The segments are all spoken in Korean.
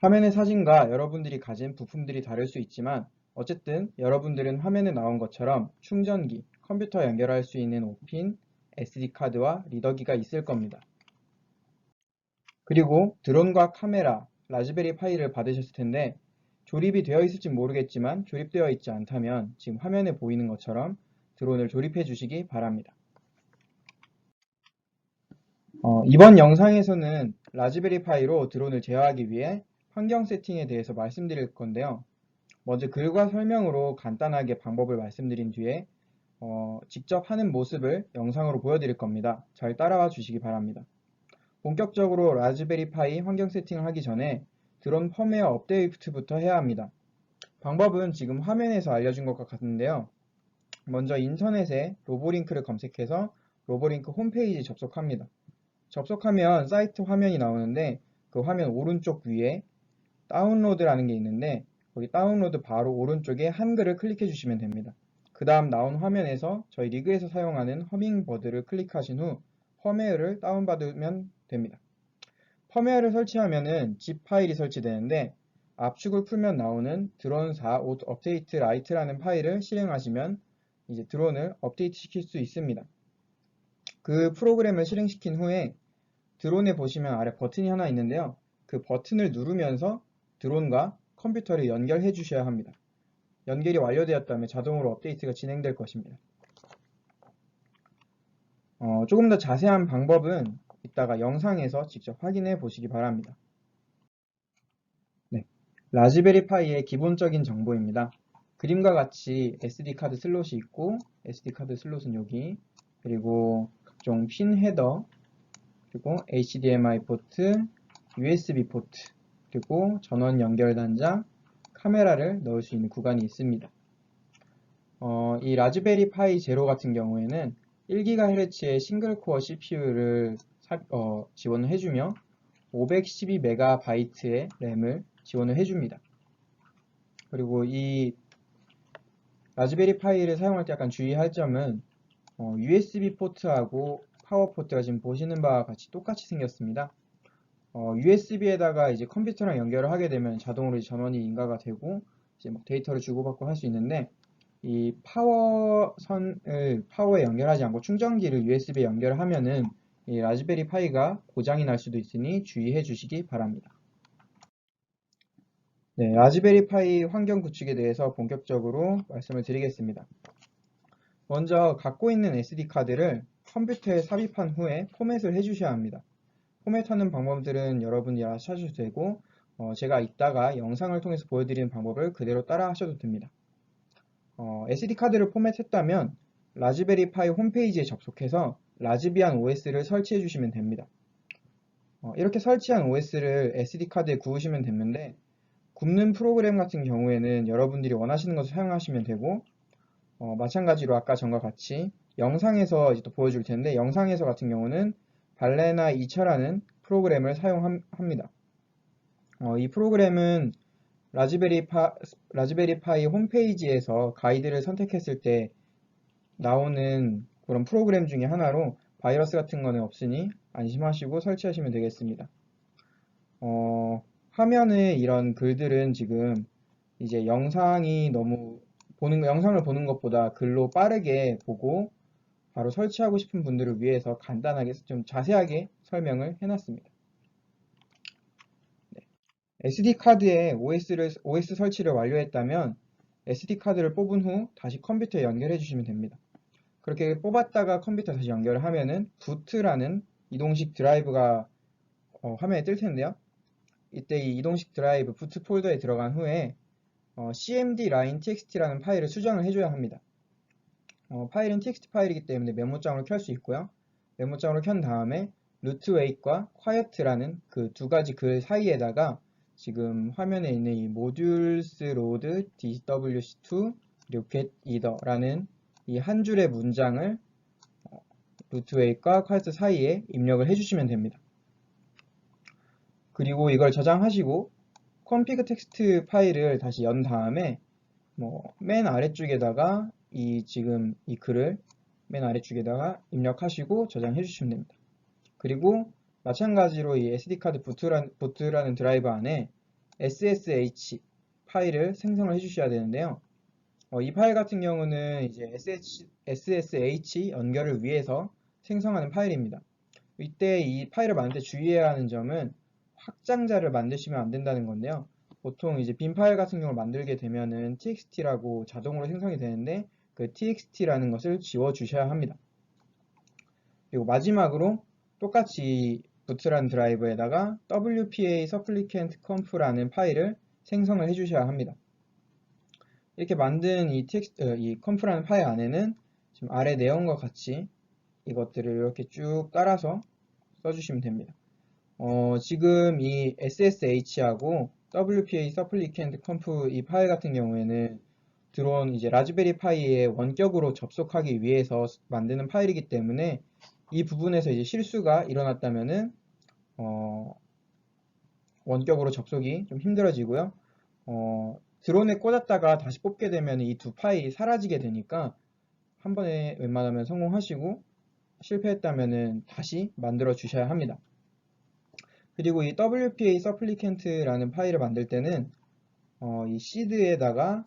화면의 사진과 여러분들이 가진 부품들이 다를 수 있지만 어쨌든 여러분들은 화면에 나온 것처럼 충전기, 컴퓨터 연결할 수 있는 5핀 SD카드와 리더기가 있을 겁니다. 그리고 드론과 카메라, 라즈베리 파이를 받으셨을 텐데 조립이 되어 있을지 모르겠지만 조립되어 있지 않다면 지금 화면에 보이는 것처럼 드론을 조립해 주시기 바랍니다. 이번 영상에서는 라즈베리 파이로 드론을 제어하기 위해 환경 세팅에 대해서 말씀드릴 건데요. 먼저 글과 설명으로 간단하게 방법을 말씀드린 뒤에 직접 하는 모습을 영상으로 보여드릴 겁니다. 잘 따라와 주시기 바랍니다. 본격적으로 라즈베리 파이 환경 세팅을 하기 전에 드론 펌웨어 업데이트부터 해야 합니다. 방법은 지금 화면에서 알려준 것과 같은데요. 먼저 인터넷에 로보링크를 검색해서 로보링크 홈페이지 접속합니다. 접속하면 사이트 화면이 나오는데 그 화면 오른쪽 위에 다운로드라는 게 있는데 거기 다운로드 바로 오른쪽에 한글을 클릭해 주시면 됩니다. 그 다음 나온 화면에서 저희 리그에서 사용하는 허밍버드를 클릭하신 후 펌웨어를 다운받으면 됩니다. 펌웨어를 설치하면은 zip 파일이 설치되는데 압축을 풀면 나오는 드론4 업데이트 라이트라는 파일을 실행하시면 이제 드론을 업데이트 시킬 수 있습니다. 그 프로그램을 실행시킨 후에 드론에 보시면 아래 버튼이 하나 있는데요. 그 버튼을 누르면서 드론과 컴퓨터를 연결해 주셔야 합니다. 연결이 완료되었다면 자동으로 업데이트가 진행될 것입니다. 조금 더 자세한 방법은 이따가 영상에서 직접 확인해 보시기 바랍니다. 네, 라즈베리 파이의 기본적인 정보입니다. 그림과 같이 SD카드 슬롯이 있고 SD카드 슬롯은 여기, 그리고 각종 핀 헤더, 그리고 HDMI 포트, USB 포트, 그리고 전원 연결 단자, 카메라를 넣을 수 있는 구간이 있습니다. 이 라즈베리 파이 제로 같은 경우에는 1GHz의 싱글코어 CPU를 지원을 해주며 512MB의 램을 지원을 해줍니다. 그리고 이 라즈베리 파이를 사용할 때 약간 주의할 점은 USB 포트하고 파워 포트가 지금 보시는 바와 같이 똑같이 생겼습니다. USB에다가 이제 컴퓨터랑 연결을 하게 되면 자동으로 전원이 인가가 되고 이제 막 데이터를 주고받고 할 수 있는데 이 파워에 연결하지 않고 충전기를 USB에 연결하면은 이 라즈베리 파이가 고장이 날 수도 있으니 주의해 주시기 바랍니다. 네, 라즈베리 파이 환경 구축에 대해서 본격적으로 말씀을 드리겠습니다. 먼저 갖고 있는 SD카드를 컴퓨터에 삽입한 후에 포맷을 해주셔야 합니다. 포맷하는 방법들은 여러분이 알아서 찾으셔도 되고 제가 이따가 영상을 통해서 보여드리는 방법을 그대로 따라 하셔도 됩니다. SD카드를 포맷했다면 라즈베리 파이 홈페이지에 접속해서 라즈비안 OS를 설치해 주시면 됩니다. 이렇게 설치한 OS를 SD카드에 구우시면 됐는데 굽는 프로그램 같은 경우에는 여러분들이 원하시는 것을 사용하시면 되고 마찬가지로 아까 전과 같이 영상에서 이제 또 보여줄 텐데 영상에서 같은 경우는 발레나 2차라는 프로그램을 사용합니다. 이 프로그램은 라즈베리 파이 홈페이지에서 가이드를 선택했을 때 나오는 그런 프로그램 중에 하나로 바이러스 같은 거는 없으니 안심하시고 설치하시면 되겠습니다. 화면에 이런 글들은 지금 이제 영상을 보는 것보다 글로 빠르게 보고 바로 설치하고 싶은 분들을 위해서 간단하게 좀 자세하게 설명을 해놨습니다. 네. SD카드에 OS 설치를 완료했다면 SD카드를 뽑은 후 다시 컴퓨터에 연결해 주시면 됩니다. 그렇게 뽑았다가 컴퓨터 다시 연결을 하면은 부트라는 이동식 드라이브가 화면에 뜰 텐데요. 이때 이 이동식 드라이브 부트 폴더에 들어간 후에 cmd line txt라는 파일을 수정을 해줘야 합니다. 파일은 txt 파일이기 때문에 메모장으로 켤 수 있고요. 메모장으로 켠 다음에 루트 웨이트과 quiet라는 그 두 가지 글 사이에다가 지금 화면에 있는 이 modules load dwc2 그리고 get either라는 이 한 줄의 문장을 루트 웨이트과 quiet 사이에 입력을 해주시면 됩니다. 그리고 이걸 저장하시고 config 텍스트 파일을 다시 연 다음에 맨 아래쪽에다가 지금 이 글을 맨 아래쪽에다가 입력하시고 저장해 주시면 됩니다. 그리고 마찬가지로 이 SD카드 부트라는 드라이브 안에 SSH 파일을 생성을 해주셔야 되는데요. 이 파일 같은 경우는 이제 SSH 연결을 위해서 생성하는 파일입니다. 이때 이 파일을 만들 때 주의해야 하는 점은 확장자를 만드시면 안 된다는 건데요. 보통 이제 빈 파일 같은 경우를 만들게 되면은 txt라고 자동으로 생성이 되는데 그 txt라는 것을 지워 주셔야 합니다. 그리고 마지막으로 똑같이 부트라는 드라이브에다가 wpa supplicant conf라는 파일을 생성을 해 주셔야 합니다. 이렇게 만든 이 conf라는 파일 안에는 지금 아래 내용과 같이 이것들을 이렇게 쭉 깔아서 써주시면 됩니다. 지금 이 SSH하고 WPA supplicant conf 이 파일 같은 경우에는 들어온 이제 라즈베리 파이에 원격으로 접속하기 위해서 만드는 파일이기 때문에 이 부분에서 이제 실수가 일어났다면은 원격으로 접속이 좀 힘들어지고요. 드론에 꽂았다가 다시 뽑게 되면 이 두 파일이 사라지게 되니까 한 번에 웬만하면 성공하시고 실패했다면은 다시 만들어 주셔야 합니다. 그리고 이 WPA supplicant라는 파일을 만들 때는 이 시드에다가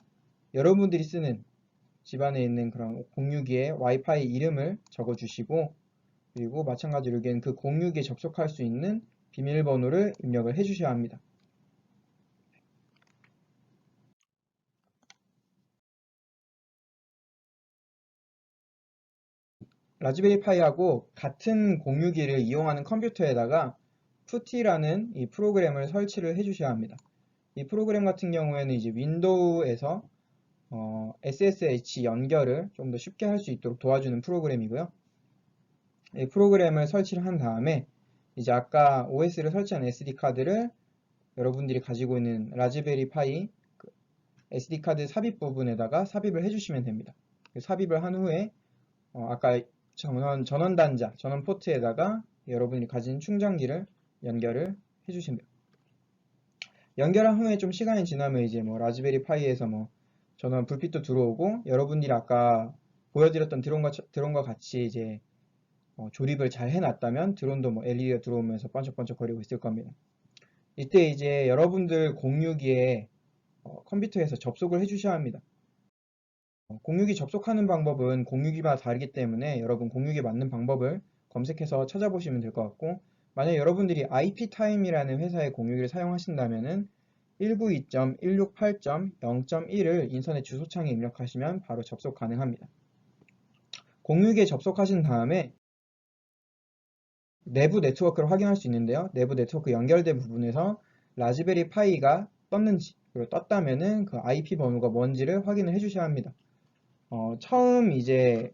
여러분들이 쓰는 집안에 있는 그런 공유기의 와이파이 이름을 적어 주시고 그리고 마찬가지로 여기엔 그 공유기에 접속할 수 있는 비밀번호를 입력을 해 주셔야 합니다. 라즈베리 파이하고 같은 공유기를 이용하는 컴퓨터에다가 푸티라는 이 프로그램을 설치를 해 주셔야 합니다. 이 프로그램 같은 경우에는 이제 윈도우에서 SSH 연결을 좀 더 쉽게 할 수 있도록 도와주는 프로그램이고요. 이 프로그램을 설치를 한 다음에 이제 아까 OS를 설치한 SD카드를 여러분들이 가지고 있는 라즈베리 파이 SD카드 삽입 부분에다가 삽입을 해주시면 됩니다. 삽입을 한 후에 아까 전원 단자, 전원 포트에다가 여러분이 가진 충전기를 연결을 해주시면 돼요. 연결한 후에 좀 시간이 지나면 이제 뭐 라즈베리 파이에서 뭐 전원 불빛도 들어오고 여러분들이 아까 보여드렸던 드론과 같이 이제 조립을 잘 해놨다면 드론도 뭐 LED가 들어오면서 번쩍번쩍 거리고 있을 겁니다. 이때 이제 여러분들 공유기에 컴퓨터에서 접속을 해주셔야 합니다. 공유기 접속하는 방법은 공유기마다 다르기 때문에 여러분 공유기에 맞는 방법을 검색해서 찾아보시면 될 것 같고 만약 여러분들이 IP타임이라는 회사의 공유기를 사용하신다면은 192.168.0.1을 인터넷 주소창에 입력하시면 바로 접속 가능합니다. 공유기에 접속하신 다음에 내부 네트워크를 확인할 수 있는데요. 내부 네트워크 연결된 부분에서 라즈베리 파이가 떴는지 그리고 떴다면은 그 IP 번호가 뭔지를 확인을 해주셔야 합니다. 처음 이제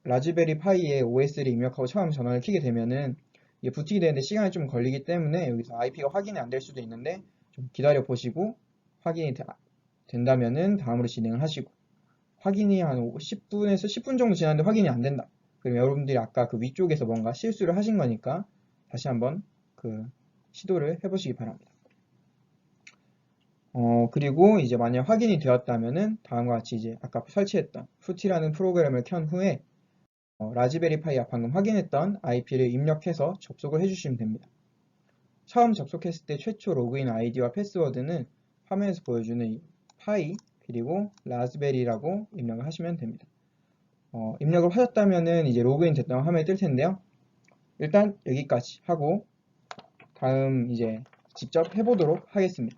라즈베리 파이에 OS를 입력하고 처음 전원을 켜게 되면은 이게 부팅이 되는데 시간이 좀 걸리기 때문에 여기서 IP가 확인이 안 될 수도 있는데 좀 기다려 보시고 확인이 된다면은 다음으로 진행을 하시고 확인이 한 10분에서 10분 정도 지났는데 확인이 안 된다. 그럼 여러분들이 아까 그 위쪽에서 뭔가 실수를 하신 거니까 다시 한번 그 시도를 해보시기 바랍니다. 그리고 이제 만약 확인이 되었다면은 다음과 같이 이제 아까 설치했던 푸티라는 프로그램을 켠 후에 라즈베리 파이와 방금 확인했던 IP를 입력해서 접속을 해주시면 됩니다. 처음 접속했을 때 최초 로그인 아이디와 패스워드는 화면에서 보여주는 이 파이 그리고 라즈베리라고 입력을 하시면 됩니다. 입력을 하셨다면은 이제 로그인 됐다는 화면이 뜰 텐데요. 일단 여기까지 하고 다음 이제 직접 해보도록 하겠습니다.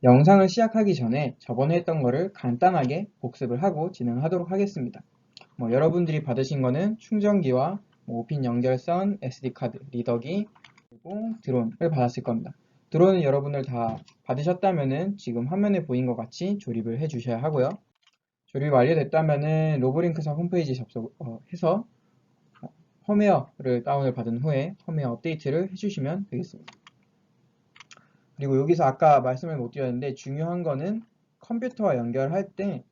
영상을 시작하기 전에 저번에 했던 거를 간단하게 복습을 하고 진행하도록 하겠습니다. 여러분들이 받으신 거는 충전기와 오핀 연결선, SD카드, 리더기, 그리고 드론을 받았을 겁니다. 드론은 여러분들 다 받으셨다면은 지금 화면에 보인 것 같이 조립을 해 주셔야 하고요. 조립이 완료됐다면은 로브링크사 홈페이지 접속해서 펌웨어를 다운을 받은 후에 펌웨어 업데이트를 해주시면 되겠습니다. 그리고 여기서 아까 말씀을 못 드렸는데 중요한 거는 컴퓨터와 연결할 때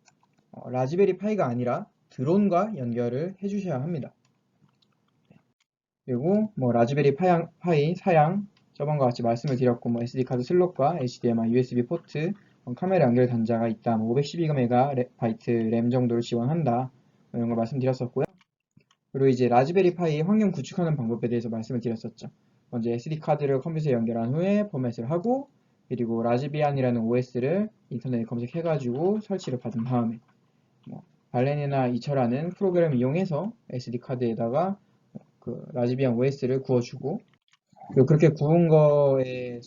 라즈베리 파이가 아니라 드론과 연결을 해주셔야 합니다. 그리고 라즈베리 파이 사양 저번과 같이 말씀을 드렸고 SD카드 슬롯과 HDMI, USB 포트, 카메라 연결 단자가 있다, 512MB 램 정도를 지원한다 이런 걸 말씀드렸었고요. 그리고 이제 라즈베리 파이 환경 구축하는 방법에 대해서 말씀을 드렸었죠. 먼저 SD카드를 컴퓨터에 연결한 후에 포맷을 하고 그리고 라즈비안이라는 OS를 인터넷에 검색해가지고 설치를 받은 다음에 발렌이나 이처라는 프로그램을 이용해서 SD카드에다가 그 라즈비안 OS를 구워주고 그리고 그렇게 구운 거에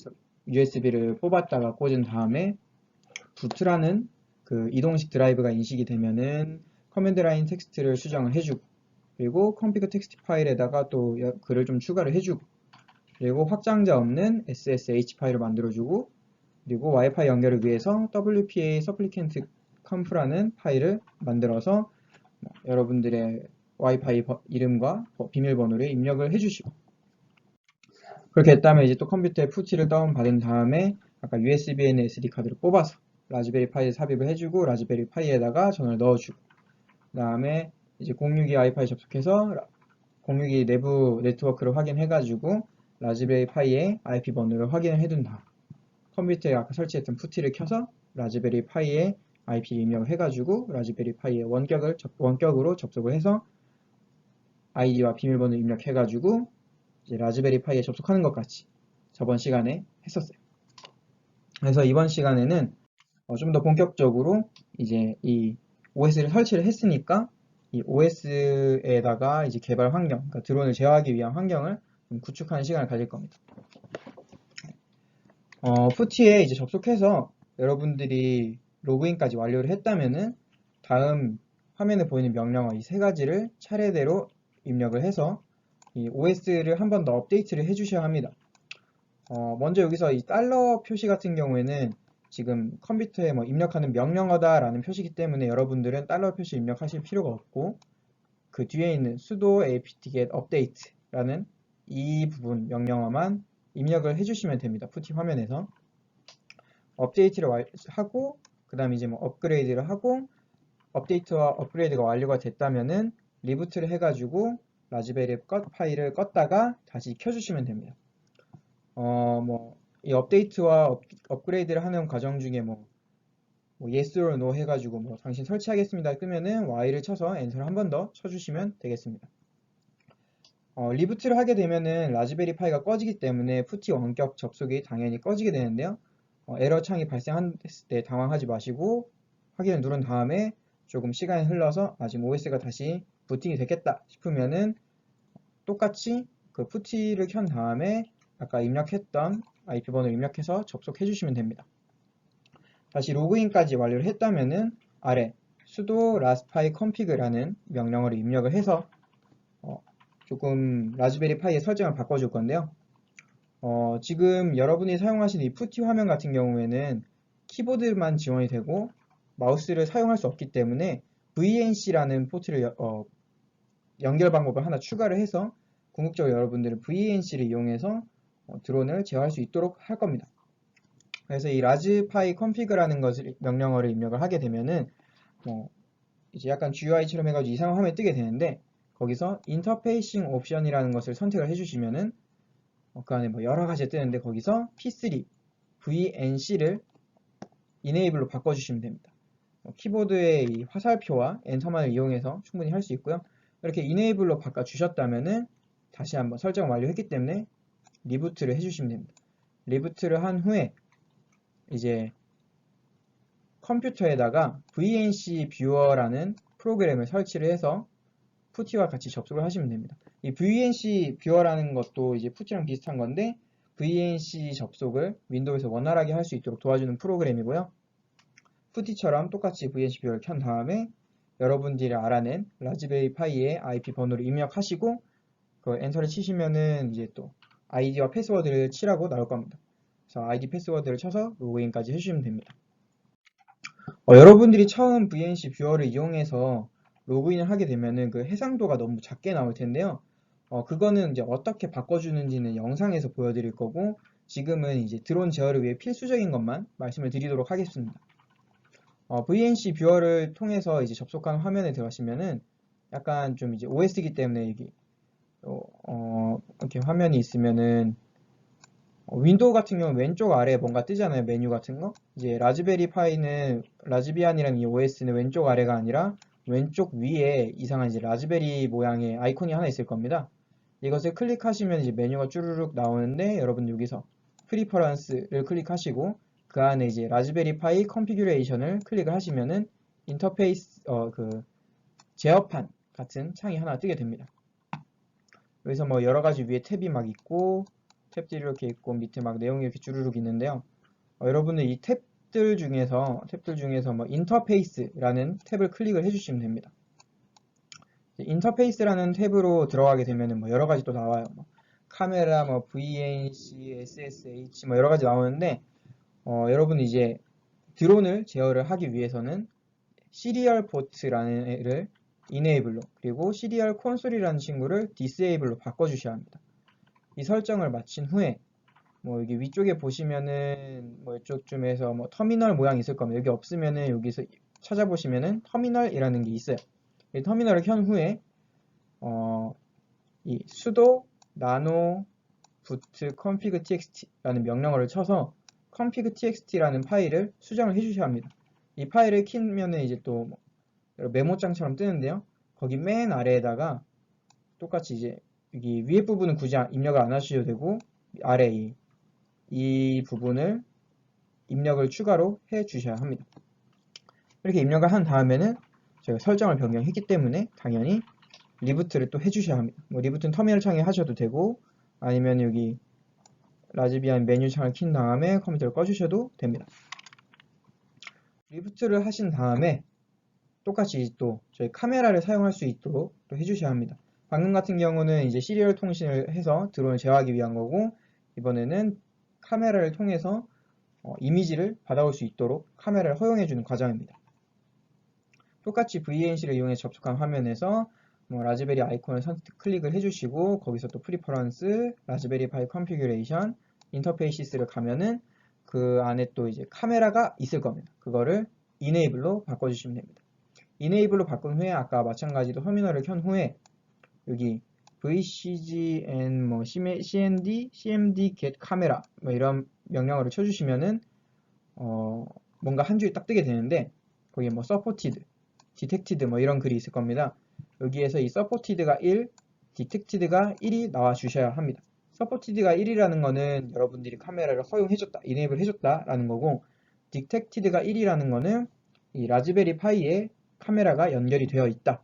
USB를 뽑았다가 꽂은 다음에 부트라는 그 이동식 드라이브가 인식이 되면은 커맨드 라인 텍스트를 수정을 해주고 그리고 컴피그 텍스트 파일에다가 또 글을 좀 추가를 해주고 그리고 확장자 없는 SSH 파일을 만들어주고 그리고 와이파이 연결을 위해서 WPA 서플리켄트 컴프라는 파일을 만들어서 여러분들의 와이파이 이름과 비밀번호를 입력을 해주시고 그렇게 했다면 이제 또 컴퓨터에 푸티를 다운받은 다음에 아까 USB에 있는 SD카드를 뽑아서 라즈베리 파이에 삽입을 해주고 라즈베리 파이에다가 전원을 넣어주고 그 다음에 이제 062 와이파이 접속해서 062 내부 네트워크를 확인해가지고 라즈베리 파이의 IP 번호를 확인을 해둔 다음 컴퓨터에 아까 설치했던 푸티를 켜서 라즈베리 파이의 IP 입력을 해가지고 라즈베리 파이의 원격으로 접속을 해서 아이디와 비밀번호 입력해가지고 이제 라즈베리 파이에 접속하는 것 같이 저번 시간에 했었어요. 그래서 이번 시간에는 좀 더 본격적으로 이제 이 OS를 설치를 했으니까 이 OS에다가 이제 개발 환경, 그러니까 드론을 제어하기 위한 환경을 좀 구축하는 시간을 가질 겁니다. 푸티에 이제 접속해서 여러분들이 로그인까지 완료를 했다면은 다음 화면에 보이는 명령어 이 세 가지를 차례대로 입력을 해서 이 OS를 한 번 더 업데이트를 해주셔야 합니다. 먼저 여기서 이 달러 표시 같은 경우에는 지금 컴퓨터에 입력하는 명령어다라는 표시이기 때문에 여러분들은 달러 표시 입력하실 필요가 없고 그 뒤에 있는 sudo apt-get update라는 이 부분 명령어만 입력을 해주시면 됩니다. 푸티 화면에서 업데이트를 하고 그 다음에 이제 업그레이드를 하고 업데이트와 업그레이드가 완료가 됐다면은 리부트를 해가지고 라즈베리 파일을 껐다가 다시 켜주시면 됩니다. 이 업데이트와 업그레이드를 하는 과정 중에 yes or no 해가지고 당신 설치하겠습니다 끄면은 Y를 쳐서 엔터를 한 번 더 쳐주시면 되겠습니다. 리부트를 하게 되면은 라즈베리 파이가 꺼지기 때문에 푸티 원격 접속이 당연히 꺼지게 되는데요. 에러 창이 발생했을 때 당황하지 마시고 확인을 누른 다음에 조금 시간이 흘러서 지금 OS가 다시 부팅이 됐겠다 싶으면은 똑같이 그 푸티를 켠 다음에 아까 입력했던 IP 번호를 입력해서 접속해 주시면 됩니다. 다시 로그인까지 완료를 했다면은 아래 sudo raspberry config라는 명령어를 입력을 해서 조금 라즈베리 파이의 설정을 바꿔줄 건데요. 지금 여러분이 사용하시는 이 푸티 화면 같은 경우에는 키보드만 지원이 되고 마우스를 사용할 수 없기 때문에 VNC라는 포트를 연결 방법을 하나 추가를 해서 궁극적으로 여러분들은 VNC를 이용해서 드론을 제어할 수 있도록 할 겁니다. 그래서 이 라즈파이 config라는 것을 명령어를 입력을 하게 되면은 이제 약간 GUI처럼 해가지고 이상한 화면이 뜨게 되는데 거기서 인터페이싱 옵션이라는 것을 선택을 해주시면은 그 안에 여러 가지 뜨는데 거기서 P3 VNC를 이네이블로 바꿔주시면 됩니다. 키보드의 이 화살표와 엔터만을 이용해서 충분히 할 수 있고요. 이렇게 이네이블로 바꿔주셨다면은 다시 한번 설정 완료했기 때문에 리부트를 해주시면 됩니다. 리부트를 한 후에 이제 컴퓨터에다가 VNC 뷰어라는 프로그램을 설치를 해서 푸티와 같이 접속을 하시면 됩니다. 이 VNC 뷰어라는 것도 이제 푸티랑 비슷한 건데 VNC 접속을 윈도우에서 원활하게 할 수 있도록 도와주는 프로그램이고요. 푸티처럼 똑같이 VNC 뷰어를 켠 다음에 여러분들이 알아낸 라즈베리 파이의 IP 번호를 입력하시고 그 엔터를 치시면은 이제 또 아이디와 패스워드를 치라고 나올 겁니다. 그래서 아이디 패스워드를 쳐서 로그인까지 해주시면 됩니다. 여러분들이 처음 VNC 뷰어를 이용해서 로그인을 하게 되면은 그 해상도가 너무 작게 나올 텐데요. 그거는 이제 어떻게 바꿔주는지는 영상에서 보여드릴 거고, 지금은 이제 드론 제어를 위해 필수적인 것만 말씀을 드리도록 하겠습니다. VNC 뷰어를 통해서 이제 접속한 화면에 들어가시면은 약간 좀 이제 OS이기 때문에 이게 이렇게 화면이 있으면은 윈도우 같은 경우는 왼쪽 아래에 뭔가 뜨잖아요. 메뉴 같은 거. 이제 라즈베리 파이는 라즈비안이랑 이 OS는 왼쪽 아래가 아니라 왼쪽 위에 이상한 이제 라즈베리 모양의 아이콘이 하나 있을 겁니다. 이것을 클릭하시면 이제 메뉴가 쭈루룩 나오는데 여러분 여기서 프리퍼런스를 클릭하시고 그 안에 이제 라즈베리 파이 컨피규레이션을 클릭을 하시면은 인터페이스 그 제어판 같은 창이 하나 뜨게 됩니다. 여기서 뭐 여러 가지 위에 탭이 막 있고 탭들이 이렇게 있고 밑에 막 내용이 이렇게 주르륵 있는데요. 여러분들 이 탭들 중에서 뭐 인터페이스라는 탭을 클릭을 해주시면 됩니다. 인터페이스라는 탭으로 들어가게 되면은 뭐 여러 가지 또 나와요. 뭐 카메라, 뭐 VNC, SSH 뭐 여러 가지 나오는데 여러분 이제 드론을 제어를 하기 위해서는 시리얼 포트라는 애를 이네이블로 그리고 시리얼 콘솔이라는 친구를 디세이블로 바꿔주셔야 합니다. 이 설정을 마친 후에 뭐 여기 위쪽에 보시면은 뭐 이쪽쯤에서 뭐 터미널 모양이 있을 겁니다. 여기 없으면은 여기서 찾아보시면은 터미널이라는 게 있어요. 이 터미널을 켠 후에 이 sudo nano boot config txt라는 명령어를 쳐서 config txt라는 파일을 수정을 해주셔야 합니다. 이 파일을 키면은 이제 또 메모장처럼 뜨는데요. 거기 맨 아래에다가 똑같이 이제 여기 위에 부분은 굳이 입력을 안 하셔도 되고 아래 이 부분을 입력을 추가로 해 주셔야 합니다. 이렇게 입력을 한 다음에는 제가 설정을 변경했기 때문에 당연히 리부트를 또 해주셔야 합니다. 뭐 리부트는 터미널 창에 하셔도 되고 아니면 여기 라즈비안 메뉴 창을 킨 다음에 컴퓨터를 꺼주셔도 됩니다. 리부트를 하신 다음에 똑같이 또 저희 카메라를 사용할 수 있도록 또 해주셔야 합니다. 방금 같은 경우는 이제 시리얼 통신을 해서 드론을 제어하기 위한 거고 이번에는 카메라를 통해서 이미지를 받아올 수 있도록 카메라를 허용해주는 과정입니다. 똑같이 VNC를 이용해서 접속한 화면에서 뭐 라즈베리 아이콘을 클릭을 해주시고 거기서 또 프리퍼런스, 라즈베리 파이 컨피규레이션, 인터페이시스를 가면은 그 안에 또 이제 카메라가 있을 겁니다. 그거를 이네이블로 바꿔주시면 됩니다. 이네이블로 바꾼 후에 아까 마찬가지로 터미널을 켠 후에 여기 vcgn 뭐 cmd, cmd get camera 뭐 이런 명령어를 쳐주시면은 뭔가 한 줄이 딱 뜨게 되는데 거기에 뭐 supported, detected 뭐 이런 글이 있을 겁니다. 여기에서 이 supported가 1, detected가 1이 나와 주셔야 합니다. supported가 1이라는 거는 여러분들이 카메라를 허용해줬다, enable 해줬다라는 거고 detected가 1이라는 거는 이 라즈베리 파이에 카메라가 연결이 되어 있다.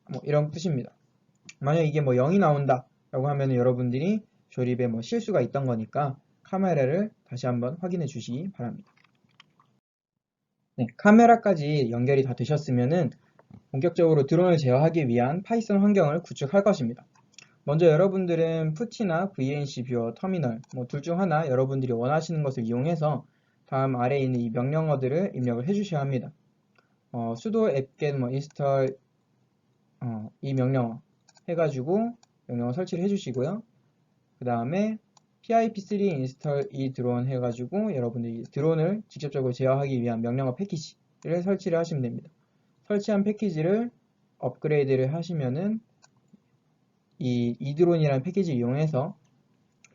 뭐 이런 뜻입니다. 만약 이게 뭐 0이 나온다 라고 하면 여러분들이 조립에 뭐 실수가 있던 거니까 카메라를 다시 한번 확인해 주시기 바랍니다. 네, 카메라까지 연결이 다 되셨으면은 본격적으로 드론을 제어하기 위한 파이썬 환경을 구축할 것입니다. 먼저 여러분들은 푸티나 VNC 뷰어 터미널 뭐 둘 중 하나 여러분들이 원하시는 것을 이용해서 다음 아래에 있는 이 명령어들을 입력을 해주셔야 합니다. sudo apt-get 뭐 install 이 명령어 해가지고 명령어 설치를 해주시고요. 그 다음에 pip3 install 이 드론 해가지고 여러분들이 드론을 직접적으로 제어하기 위한 명령어 패키지를 설치를 하시면 됩니다. 설치한 패키지를 업그레이드를 하시면은 이 드론이라는 패키지를 이용해서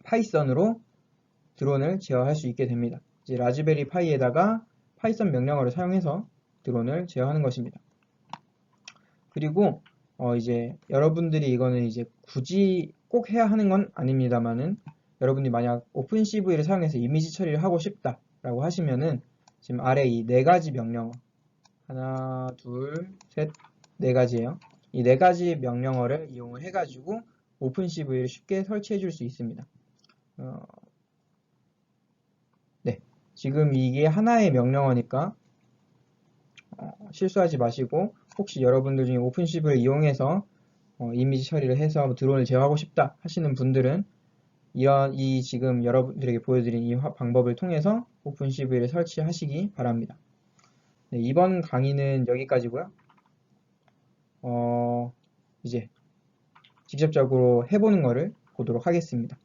파이썬으로 드론을 제어할 수 있게 됩니다. 이제 라즈베리 파이에다가 파이썬 명령어를 사용해서 드론을 제어하는 것입니다. 그리고 이제 여러분들이 이거는 이제 굳이 꼭 해야 하는 건 아닙니다만은 여러분들이 만약 오픈CV를 사용해서 이미지 처리를 하고 싶다라고 하시면은 지금 아래 이 네 가지 명령어 하나, 둘, 셋, 네 가지예요. 이 네 가지 명령어를 이용을 해가지고 오픈CV를 쉽게 설치해 줄 수 있습니다. 지금 이게 하나의 명령어니까 실수하지 마시고, 혹시 여러분들 중에 오픈시브를 이용해서 이미지 처리를 해서 드론을 제어하고 싶다 하시는 분들은 이 지금 여러분들에게 보여드린 이 방법을 통해서 오픈시브를 설치하시기 바랍니다. 네, 이번 강의는 여기까지고요. 이제 직접적으로 해보는 거를 보도록 하겠습니다.